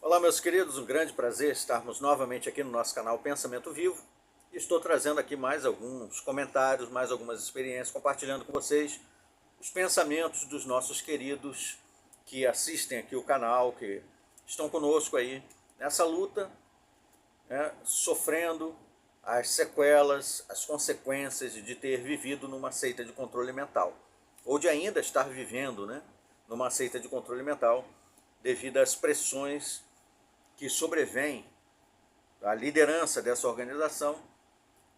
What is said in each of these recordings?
Olá, meus queridos, um grande prazer estarmos novamente aqui no nosso canal Pensamento Vivo. Estou trazendo aqui mais alguns comentários, mais algumas experiências, compartilhando com vocês os pensamentos dos nossos queridos que assistem aqui o canal, que estão conosco aí nessa luta, né, sofrendo as sequelas, as consequências de ter vivido numa seita de controle mental, ou de ainda estar vivendo, né, numa seita de controle mental, devido às pressões que sobrevêm à liderança dessa organização,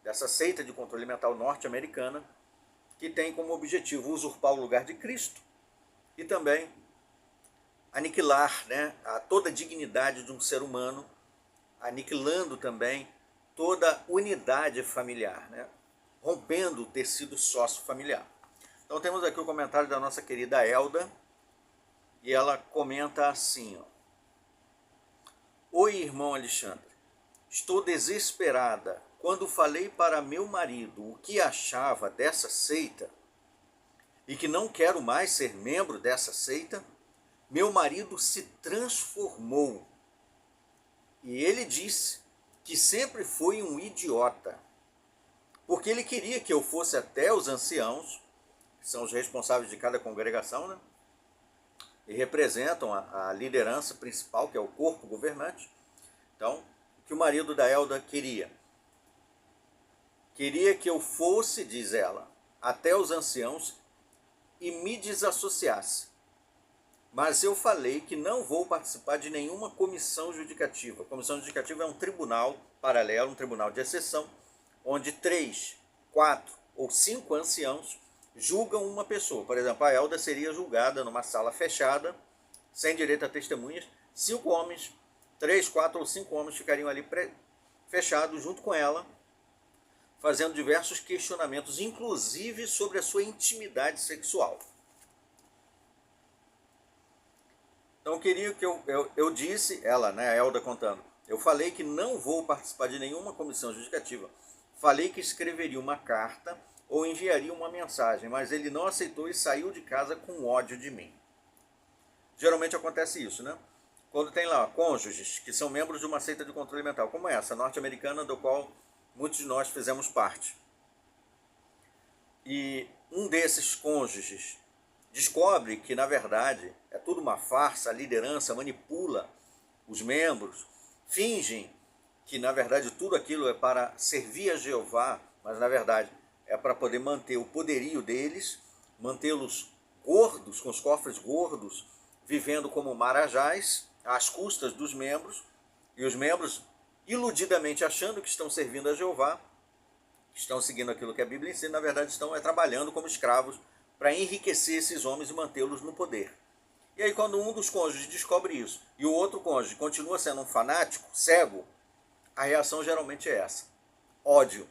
dessa seita de controle mental norte-americana, que tem como objetivo usurpar o lugar de Cristo e também aniquilar, né, toda a dignidade de um ser humano, aniquilando também toda a unidade familiar, né, rompendo o tecido sócio-familiar. Então temos aqui o comentário da nossa querida Elda, e ela comenta assim, ó: Oi, irmão Alexandre, estou desesperada. Quando falei para meu marido o que achava dessa seita e que não quero mais ser membro dessa seita, meu marido se transformou. E ele disse que sempre foi um idiota, porque ele queria que eu fosse até os anciãos, que são os responsáveis de cada congregação, né? E representam a liderança principal, que é o corpo governante. Então, o que o marido da Elda queria? Queria que eu fosse, diz ela, até os anciãos e me desassociasse. Mas eu falei que não vou participar de nenhuma comissão judicativa. Comissão judicativa é um tribunal paralelo, um tribunal de exceção, onde 3, 4 ou 5 anciãos julgam uma pessoa. Por exemplo, a Elda seria julgada numa sala fechada, sem direito a testemunhas. 5 homens, 3, 4 ou 5 homens ficariam ali fechados junto com ela, fazendo diversos questionamentos, inclusive sobre a sua intimidade sexual. Então queria que eu disse, ela, né, a Elda contando, eu falei que não vou participar de nenhuma comissão judicativa. Falei que escreveria uma carta ou enviaria uma mensagem, mas ele não aceitou e saiu de casa com ódio de mim. Geralmente acontece isso, né? Quando tem lá cônjuges que são membros de uma seita de controle mental, como essa, norte-americana, do qual muitos de nós fizemos parte. E um desses cônjuges descobre que, na verdade, é tudo uma farsa, a liderança manipula os membros, fingem que, na verdade, tudo aquilo é para servir a Jeová, mas, na verdade, é para poder manter o poderio deles, mantê-los gordos, com os cofres gordos, vivendo como marajás, às custas dos membros, e os membros, iludidamente achando que estão servindo a Jeová, estão seguindo aquilo que a Bíblia ensina, na verdade estão trabalhando como escravos para enriquecer esses homens e mantê-los no poder. E aí quando um dos cônjuges descobre isso, e o outro cônjuge continua sendo um fanático, cego, a reação geralmente é essa: ódio,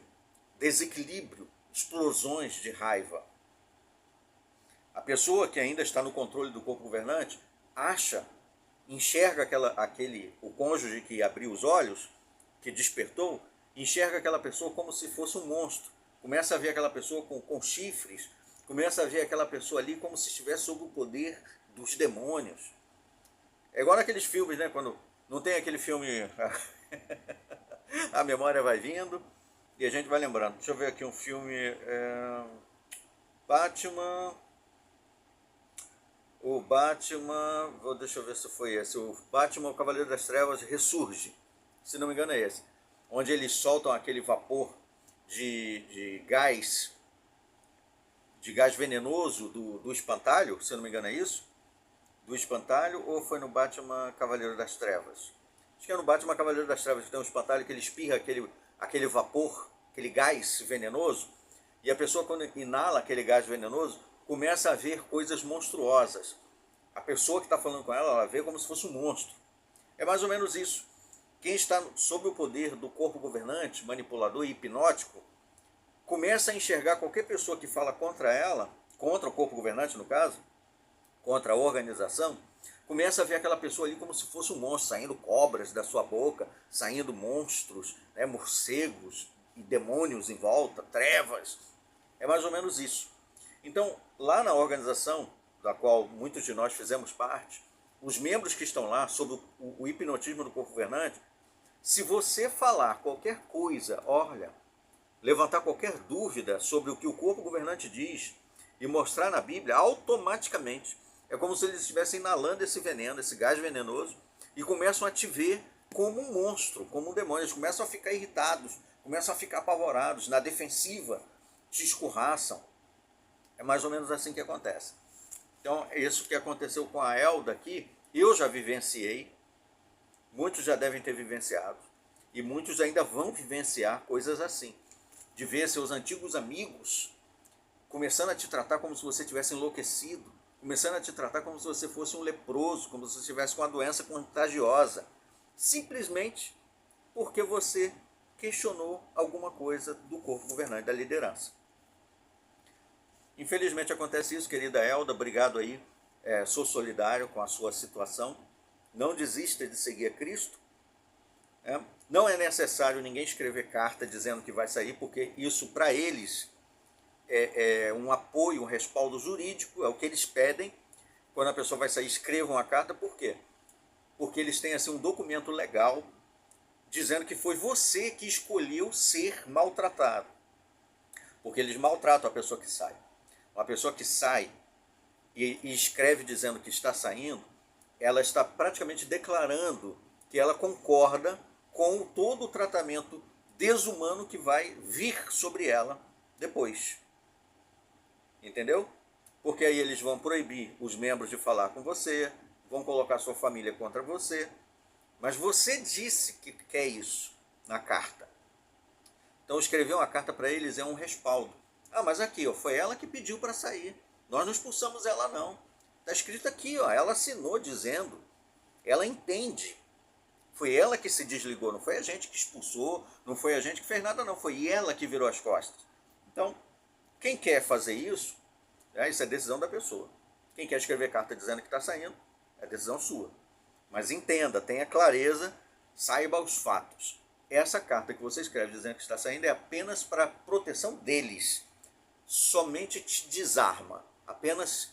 desequilíbrio, explosões de raiva. A pessoa que ainda está no controle do corpo governante enxerga o cônjuge que abriu os olhos, que despertou, enxerga aquela pessoa como se fosse um monstro. Começa a ver aquela pessoa com chifres, começa a ver aquela pessoa ali como se estivesse sob o poder dos demônios. É igual naqueles filmes, né? Quando não tem aquele filme, a memória vai vindo e a gente vai lembrando. Deixa eu ver aqui um filme, Batman... deixa eu ver se foi esse, o Batman, o Cavaleiro das Trevas Ressurge, se não me engano é esse, onde eles soltam aquele vapor de gás venenoso do espantalho, se não me engano é isso, do espantalho, ou foi no Batman Cavaleiro das Trevas? Acho que é no Batman Cavaleiro das Trevas que tem um espantalho que ele espirra aquele vapor, aquele gás venenoso, e a pessoa quando inala aquele gás venenoso, começa a ver coisas monstruosas. A pessoa que está falando com ela vê como se fosse um monstro. É mais ou menos isso. Quem está sob o poder do corpo governante, manipulador e hipnótico, começa a enxergar qualquer pessoa que fala contra ela, contra o corpo governante no caso, contra a organização, começa a ver aquela pessoa ali como se fosse um monstro, saindo cobras da sua boca, saindo monstros, né, morcegos e demônios em volta, trevas. É mais ou menos isso. Então, lá na organização, da qual muitos de nós fizemos parte, os membros que estão lá, sobre o hipnotismo do corpo governante, se você falar qualquer coisa, olha, levantar qualquer dúvida sobre o que o corpo governante diz e mostrar na Bíblia, automaticamente é como se eles estivessem inalando esse veneno, esse gás venenoso, e começam a te ver como um monstro, como um demônio. Eles começam a ficar irritados, começam a ficar apavorados, na defensiva, te escorraçam. É mais ou menos assim que acontece. Então, é isso que aconteceu com a Elda aqui. Eu já vivenciei, muitos já devem ter vivenciado, e muitos ainda vão vivenciar coisas assim, de ver seus antigos amigos começando a te tratar como se você tivesse enlouquecido, começando a te tratar como se você fosse um leproso, como se você estivesse com uma doença contagiosa, simplesmente porque você questionou alguma coisa do corpo governante, da liderança. Infelizmente acontece isso, querida Elda, obrigado aí, sou solidário com a sua situação, não desista de seguir a Cristo, não é necessário ninguém escrever carta dizendo que vai sair, porque isso para eles é um apoio, um respaldo jurídico, é o que eles pedem. Quando a pessoa vai sair, escrevam a carta, por quê? Porque eles têm assim, um documento legal dizendo que foi você que escolheu ser maltratado. Porque eles maltratam a pessoa que sai. Uma pessoa que sai e escreve dizendo que está saindo, ela está praticamente declarando que ela concorda com todo o tratamento desumano que vai vir sobre ela depois. Entendeu? Porque aí eles vão proibir os membros de falar com você, vão colocar sua família contra você. Mas você disse que quer isso na carta. Então escrever uma carta para eles é um respaldo. Ah, mas aqui, ó, foi ela que pediu para sair. Nós não expulsamos ela não. Está escrito aqui, ó, ela assinou dizendo. Ela entende. Foi ela que se desligou, não foi a gente que expulsou, não foi a gente que fez nada não, foi ela que virou as costas. Então, quem quer fazer isso, isso é decisão da pessoa. Quem quer escrever carta dizendo que está saindo, é decisão sua. Mas entenda, tenha clareza, saiba os fatos. Essa carta que você escreve dizendo que está saindo é apenas para proteção deles. Somente te desarma, apenas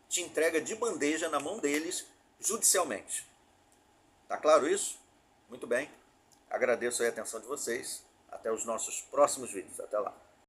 te entrega de bandeja na mão deles judicialmente. Tá claro isso? Muito bem. Agradeço a atenção de vocês. Até os nossos próximos vídeos. Até lá.